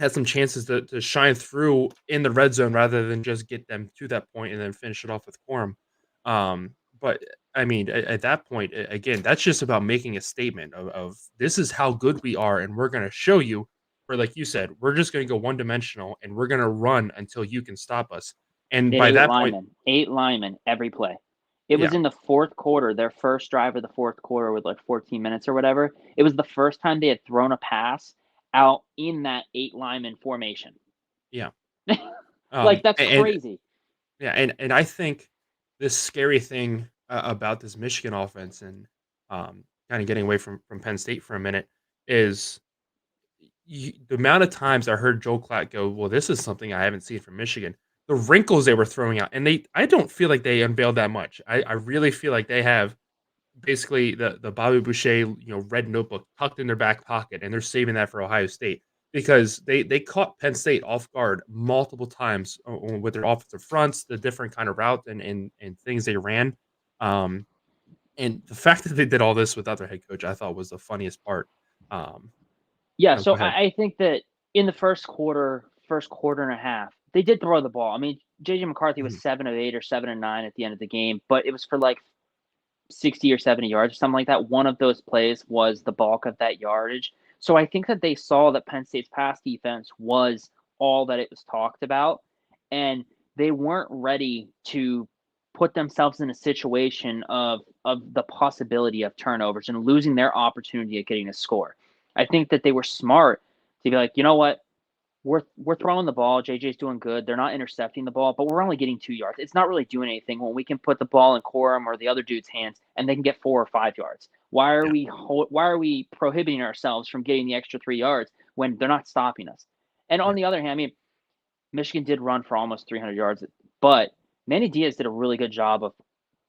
had some chances to shine through in the red zone rather than just get them to that point and then finish it off with Quorum. But I mean, at that point, again, that's just about making a statement of this is how good we are, and we're going to show you. Where, like you said, we're just going to go one dimensional, and we're going to run until you can stop us. And They had by that point, eight linemen every play. It was yeah, in the fourth quarter, their first drive of the fourth quarter with like 14 minutes or whatever. It was the first time they had thrown a pass out in that 8 lineman formation. yeah, Like, that's and crazy. yeah, and I think this scary thing about this Michigan offense and kind of getting away from Penn State for a minute is the amount of times I heard Joel Klatt go, "Well, this is something I haven't seen from Michigan." The wrinkles they were throwing out, and I don't feel like they unveiled that much. I really feel like they have basically the Bobby Boucher, red notebook tucked in their back pocket, and they're saving that for Ohio State because they caught Penn State off guard multiple times with their offensive fronts, the different kind of route and things they ran. Um, and the fact that they did all this without their head coach, I thought was the funniest part. Um, Yeah, no, so go ahead. I think that in the first quarter and a half, they did throw the ball. I mean, JJ McCarthy was Mhm. 7 of 8 or 7 of 9 at the end of the game, but it was for like 60 or 70 yards or something like that. One of those plays was the bulk of that yardage. So I think that they saw that Penn State's pass defense was all that it was talked about, and they weren't ready to put themselves in a situation of the possibility of turnovers and losing their opportunity of getting a score. I think that they were smart to be like, you know what, we're throwing the ball. JJ's doing good. They're not intercepting the ball, but we're only getting 2 yards. It's not really doing anything when we can put the ball in Corum or the other dude's hands and they can get 4 or 5 yards. Why are we prohibiting ourselves from getting the extra 3 yards when they're not stopping us? And on the other hand, I mean, Michigan did run for almost 300 yards, but Manny Diaz did a really good job of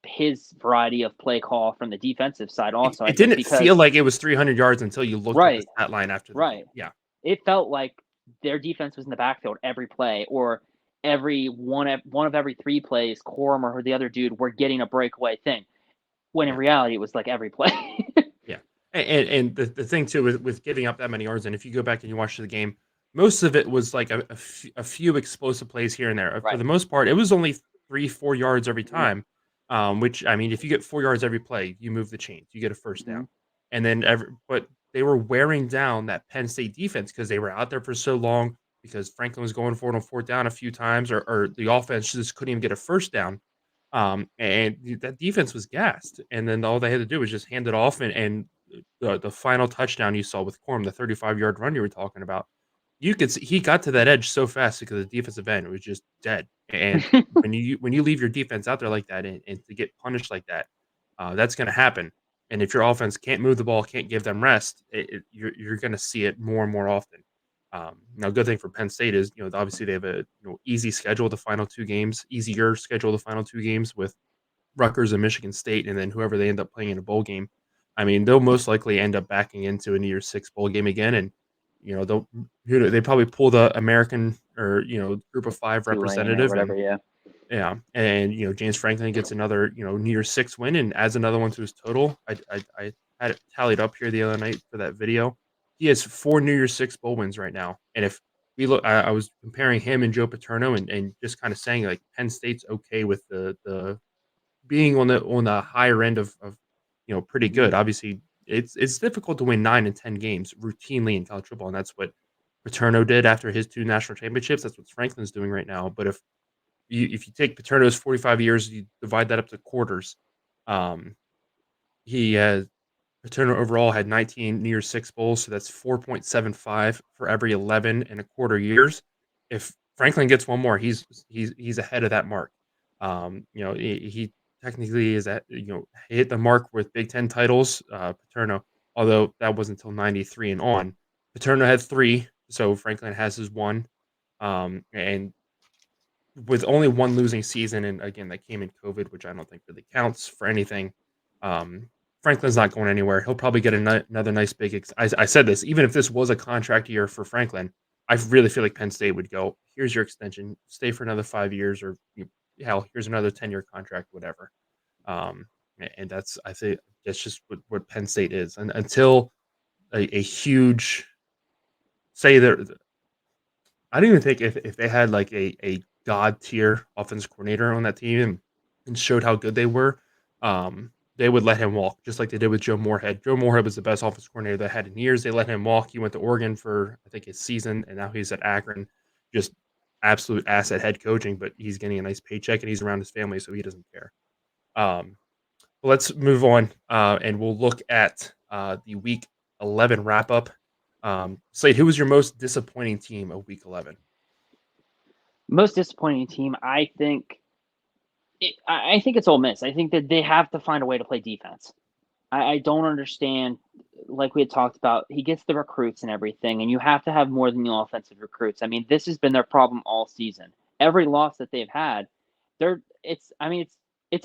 his variety of play call from the defensive side also, I It think, didn't feel because like it was 300 yards until you looked at the right, stat line after the game. right. Yeah. It felt like their defense was in the backfield every play, or every one of every 3 plays, Corum or the other dude were getting a breakaway thing, when in Yeah. reality it was like every play. Yeah. And the thing too with giving up that many yards, and if you go back and you watch the game, most of it was like a few explosive plays here and there. For Right. the most part, it was only 3-4 yards every Mhm. time. Which I mean, if you get 4 yards every play, you move the chains, you get a first down. Mhm. And then but they were wearing down that Penn State defense because they were out there for so long, because Franklin was going for it on fourth down a few times, or the offense just couldn't even get a first down. And that defense was gassed, and then all they had to do was just hand it off, and the final touchdown you saw with Corum, the 35-yard run you were talking about, you could see he got to that edge so fast because the defensive end was just dead. And when you leave your defense out there like that, and to get punished like that, that's going to happen. And if your offense can't move the ball, can't give them rest, you're going to see it more and more often. Now, good thing for Penn State is, obviously they have a easy schedule the final 2 games, easier schedule the final 2 games with Rutgers and Michigan State, and then whoever they end up playing in a bowl game. I mean, they'll most likely end up backing into a New Year's Six bowl game again, and they probably pull the American, or Group of Five Tulane or representative, whatever, and yeah. yeah, and James Franklin gets another New Year's Six win and adds another one to his total. I had it tallied up here the other night for that video. He has 4 New Year's Six bowl wins right now, and if we look, I was comparing him and Joe Paterno, and just kind of saying like Penn State's okay with the being on the higher end of pretty Mhm. good. Obviously, it's difficult to win 9 and 10 games routinely in college football, and that's what Paterno did after his 2 national championships. That's what Franklin's doing right now. But if you take Paterno's 45 years, you divide that up to quarters. Um, he has Paterno overall had 19 New Year's Six bowls, so that's 4.75 for every 11 and a quarter years. If Franklin gets one more, he's ahead of that mark. He technically is at hit the mark with Big Ten titles. Paterno, although that wasn't until '93 and on. Paterno had 3, so Franklin has his one. And with only one losing season, and again, that came in COVID, which I don't think really counts for anything. Um, Franklin's not going anywhere. He'll probably get another nice big. I said this, even if this was a contract year for Franklin, I really feel like Penn State would go, here's your extension, stay for another 5 years, or hell, here's another 10-year contract, whatever. And I think that's just what Penn State is, and until a huge, say that, I don't even think if they had like a god tier offensive coordinator on that team, and showed how good they were, they would let him walk, just like they did with Joe Moorhead. Joe Moorhead was the best offensive coordinator they had in years. They let him walk. He went to Oregon for, I think, his season, and now he's at Akron. Just absolute asset head coaching, but he's getting a nice paycheck and he's around his family, so he doesn't care. Um, let's move on, and we'll look at the Week 11 wrap up. Slade, who was your most disappointing team of Week 11? Most disappointing team, I think it's Ole Miss. I think that they have to find a way to play defense. I don't understand. Like we had talked about, he gets the recruits and everything, and you have to have more than the offensive recruits. I mean, this has been their problem all season. Every loss that they've had, it's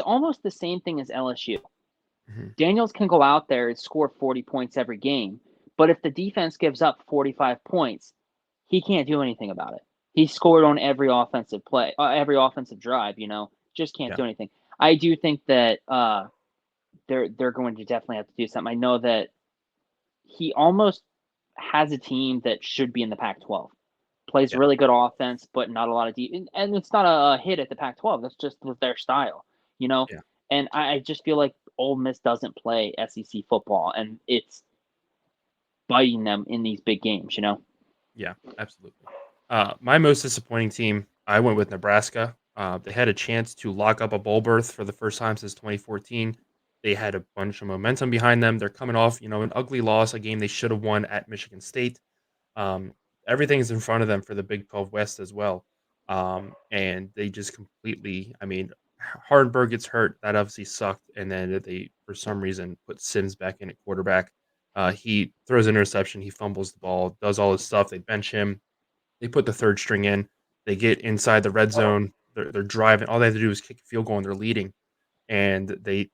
almost the same thing as LSU. Mhm. Daniels can go out there and score 40 points every game, but if the defense gives up 45 points, he can't do anything about it. He scored on every offensive play, every offensive drive. Just can't Yeah, do anything. I do think that they're going to definitely have to do something. I know that he almost has a team that should be in the Pac-12. Plays yeah, really good offense, but not a lot of deep. And it's not a hit at the Pac-12. That's just their style, you know. yeah, And I just feel like Ole Miss doesn't play SEC football, and it's biting them in these big games. yeah, absolutely. My most disappointing team, I went with Nebraska. They had a chance to lock up a bowl berth for the first time since 2014. They had a bunch of momentum behind them. They're coming off, an ugly loss, a game they should have won at Michigan State. everything's in front of them for the Big 12 West as well. And they just completely, I mean, Hardenberg gets hurt. That obviously sucked. And then they, for some reason, put Sims back in at quarterback. He throws an interception. He fumbles the ball, does all this stuff. They bench him. They put the third string in. They get inside the red zone. They're driving. All they have to do is kick a field goal and they're leading. And they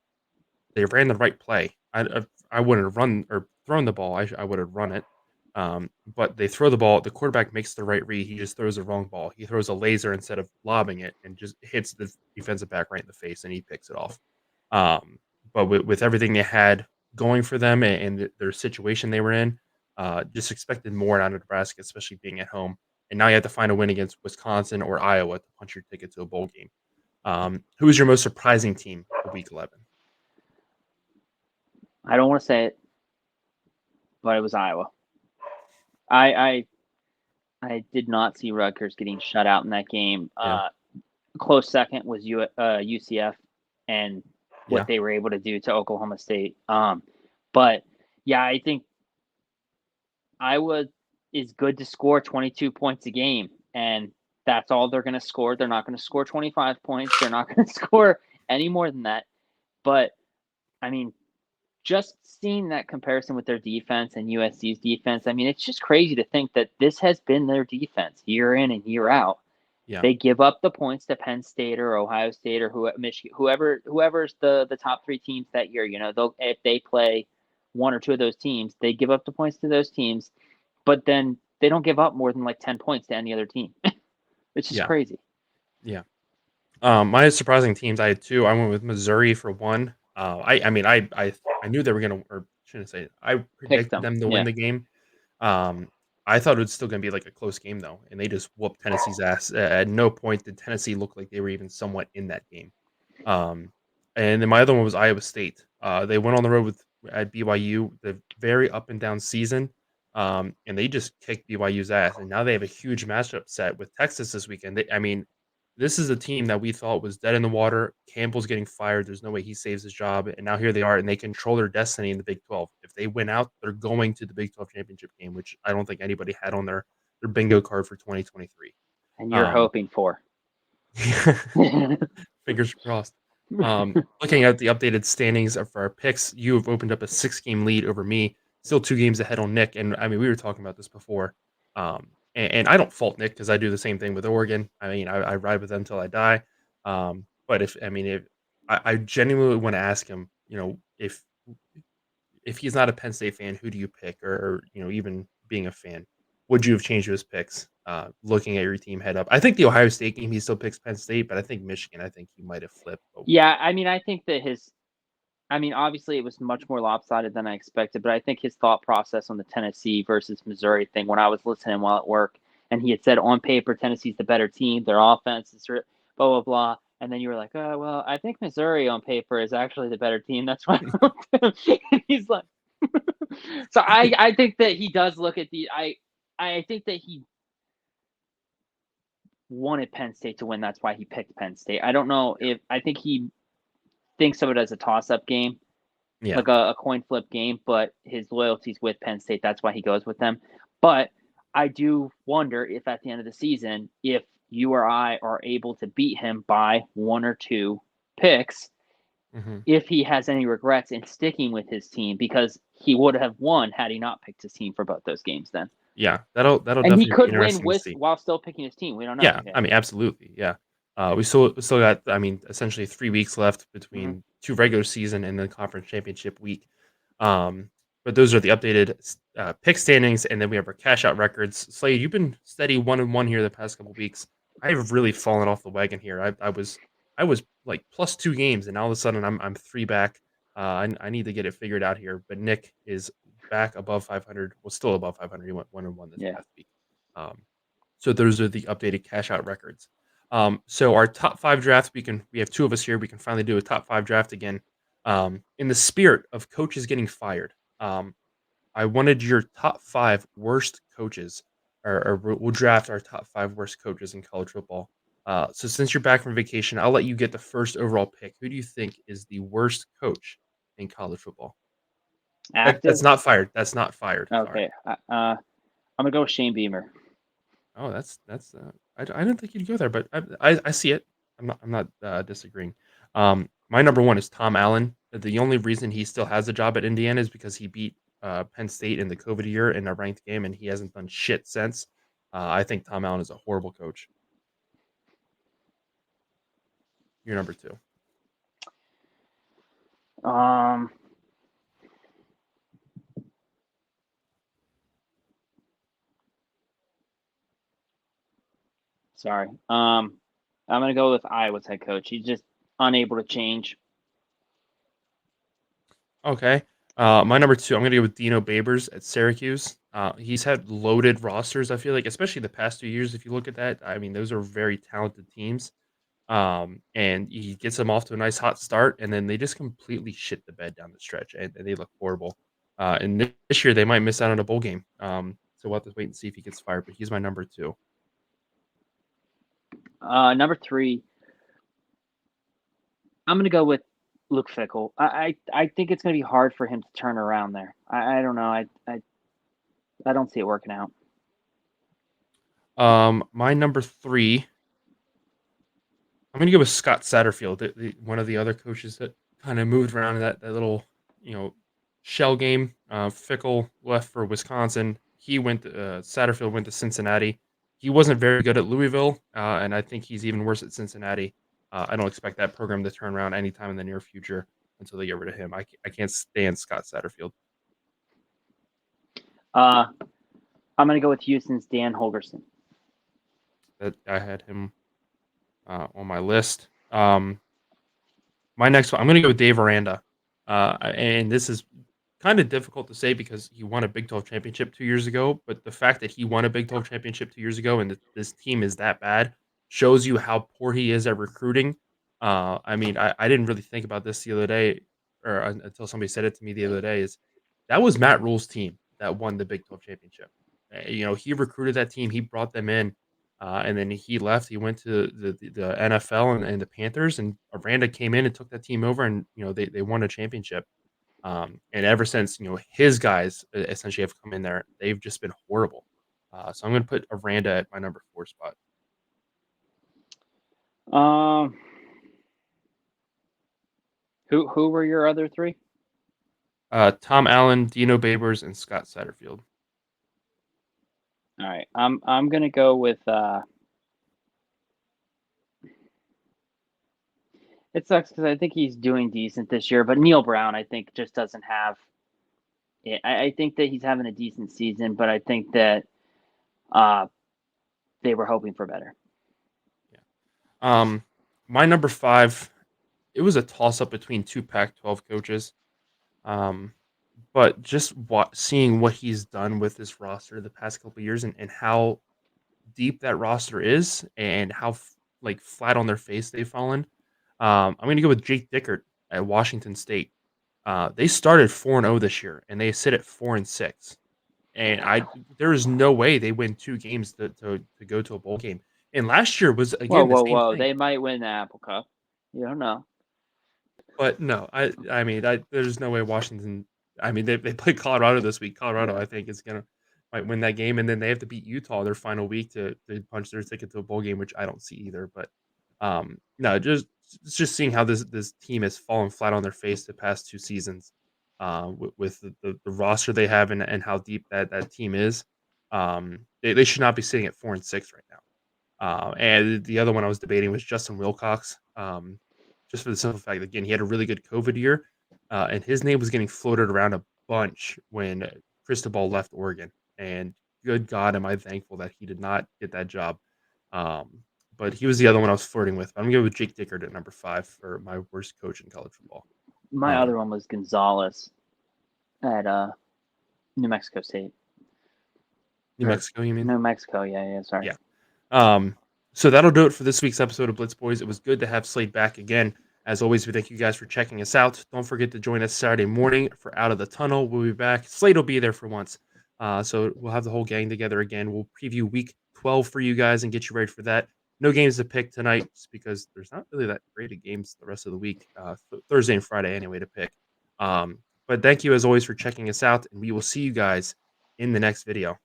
ran the right play. I wouldn't have run or thrown the ball. I would have run it. But they throw the ball. The quarterback makes the right read. He just throws the wrong ball. He throws a laser instead of lobbing it, and just hits the defensive back right in the face, and he picks it off. Um, but with everything they had going for them and their situation they were in, just expected more out of Nebraska, especially being at home. And now you have to find a win against Wisconsin or Iowa to punch your ticket to a bowl game. Who is your most surprising team of Week 11? I don't want to say it, but it was Iowa. I did not see Rutgers getting shut out in that game. Yeah. Close second was UCF and what Yeah. they were able to do to Oklahoma State. But yeah, I think Iowa is good to score 22 points a game, and that's all they're going to score. They're not going to score 25 points. They're not going to score any more than that. But I mean, just seeing that comparison with their defense and USC's defense, I mean, it's just crazy to think that this has been their defense year in and year out. Yeah. They give up the points to Penn State or Ohio State or Michigan, whoever's the top three teams that year. You know, if they play one or two of those teams, they give up the points to those teams, but then they don't give up more than like 10 points to any other team. It's just crazy. Yeah. My surprising teams, I had two. I went with Missouri for one. I mean, I knew they were gonna, or shouldn't say, I predicted them to win the game. I thought it was still gonna be like a close game though, and they just whooped Tennessee's ass. At no point did Tennessee look like they were even somewhat in that game. Um, and then my other one was Iowa State. They went on the road at BYU, the very up and down season. And they just kicked BYU's ass, and now they have a huge matchup set with Texas this weekend. I mean, this is a team that we thought was dead in the water. Campbell's getting fired. There's no way he saves his job. And now here they are, and they control their destiny in the Big 12. If they win out, they're going to the Big 12 championship game, which I don't think anybody had on their bingo card for 2023. And you're hoping for. Fingers crossed. Looking at the updated standings for our picks, you have opened up a 6-game lead over me. Still 2 games ahead on Nick. And I mean, we were talking about this before. And I don't fault Nick because I do the same thing with Oregon. I mean, I ride with them till I die. But if I genuinely want to ask him, you know, if he's not a Penn State fan, who do you pick? Or you know, even being a fan, would you have changed his picks? Looking at your team head up, I think the Ohio State game he still picks Penn State, but I think Michigan, I think he might have flipped. Yeah, I mean, I think that obviously it was much more lopsided than I expected, but I think his thought process on the Tennessee versus Missouri thing when I was listening while at work, and he had said on paper Tennessee's the better team, their offense is blah blah blah, and then you were like, oh well, I think Missouri on paper is actually the better team. That's why and he's like, so I think that he does look at I think that he wanted Penn State to win. That's why he picked Penn State. I don't know if I think he thinks of it as a toss-up game, like a coin flip game, but his loyalty's with Penn State. That's why he goes with them. But I do wonder if at the end of the season, if you or I are able to beat him by 1 or 2 picks, if he has any regrets in sticking with his team, because he would have won had he not picked his team for both those games then. Yeah, that'll and definitely he could be interesting win to see. while still picking his team. We don't know. Yeah, I mean, absolutely. Yeah. We still got, I mean, essentially 3 weeks left between 2 regular season and the conference championship week. But those are the updated pick standings, and then we have our cash out records. Slade, you've been steady 1-1 here the past couple weeks. I have really fallen off the wagon here. I was like +2 games, and all of a sudden I'm 3 back. I need to get it figured out here. But Nick is back above 500. Well, still above 500. He went 1-1 this past week. So those are the updated cash out records. So our top 5 drafts, we have 2 of us here. We can finally do a top 5 draft again. In the spirit of coaches getting fired, I wanted your top 5 worst coaches, or we'll draft our top 5 worst coaches in college football. So since you're back from vacation, I'll let you get the first overall pick. Who do you think is the worst coach in college football? Active? That's not fired. That's not fired. Okay. I'm gonna go with Shane Beamer. Oh, that's. I didn't think you'd go there, but I see it. I'm not disagreeing. My number one is Tom Allen. The only reason he still has a job at Indiana is because he beat Penn State in the COVID year in a ranked game, and he hasn't done shit since. I think Tom Allen is a horrible coach. You're number two. Um, sorry. I'm gonna go with Iowa's head coach. He's just unable to change. Okay. My number two, I'm gonna go with Dino Babers at Syracuse. He's had loaded rosters. I feel like, especially the past 2 years. If you look at that, I mean, those are very talented teams. And he gets them off to a nice hot start, and then they just completely shit the bed down the stretch, and they look horrible. And this year they might miss out on a bowl game. So we'll have to wait and see if he gets fired. But he's my number two. Number three, I'm gonna go with Luke Fickle. I think it's gonna be hard for him to turn around there. I don't know. I don't see it working out. My number three, I'm gonna go with Scott Satterfield, one of the other coaches that kind of moved around in that little, you know, shell game. Fickle left for Wisconsin. Satterfield went to Cincinnati. He wasn't very good at Louisville, and I think he's even worse at Cincinnati. I don't expect that program to turn around anytime in the near future until they get rid of him. I can't stand Scott Satterfield. Uh, I'm gonna go with Houston's Dan Holgerson. That I had him on my list. My next one, I'm going to go with Dave Aranda. And this is kind of difficult to say because he won a Big 12 championship 2 years ago. But the fact that he won a Big 12 championship 2 years ago and this team is that bad shows you how poor he is at recruiting. I mean, I didn't really think about this the other day, or until somebody said it to me the other day. Is that was Matt Rule's team that won the Big 12 championship? He recruited that team. He brought them in, and then he left. He went to the NFL and the Panthers, and Aranda came in and took that team over, and they won a championship. And ever since, his guys essentially have come in there, they've just been horrible. So I'm going to put Aranda at my number four spot. Um, who were your other three? Tom Allen, Dino Babers, and Scott Satterfield. All right, I'm gonna go with. It sucks because I think he's doing decent this year, but Neil Brown, I think, just doesn't have it. I think that he's having a decent season, but I think that they were hoping for better. Yeah. My number five, it was a toss up between two Pac-12 coaches. But just seeing what he's done with this roster the past couple of years and how deep that roster is and how like flat on their face they've fallen. I'm going to go with Jake Dickert at Washington State. They started 4-0 this year and they sit at 4-6. And there is no way they win two games to go to a bowl game. And last year was Whoa, again the whoa, same whoa! thing. They might win the Apple Cup. You don't know. But no, I mean, there's no way Washington. I mean, they play Colorado this week. Colorado, Yeah. I think, is gonna might win that game, and then they have to beat Utah their final week to punch their ticket to a bowl game, which I don't see either. But no, just seeing how this team has fallen flat on their face the past 2 seasons, with the roster they have and how deep that team is, they should not be sitting at 4-6 right now. And the other one I was debating was Justin Wilcox. Just for the simple fact, again, he had a really good COVID year, and his name was getting floated around a bunch when Cristobal left Oregon. And good God, am I thankful that he did not get that job. But he was the other one I was flirting with. I'm going to go with Jake Dickert at number five for my worst coach in college football. My other one was Gonzalez at New Mexico State. New Mexico, you mean? New Mexico, yeah, sorry. Yeah. So that'll do it for this week's episode of Blitz Boys. It was good to have Slade back again. As always, we thank you guys for checking us out. Don't forget to join us Saturday morning for Out of the Tunnel. We'll be back. Slade will be there for once. So we'll have the whole gang together again. We'll preview week 12 for you guys and get you ready for that. No games to pick tonight just because there's not really that great of games the rest of the week. Thursday and Friday anyway to pick. But thank you as always for checking us out, and we will see you guys in the next video.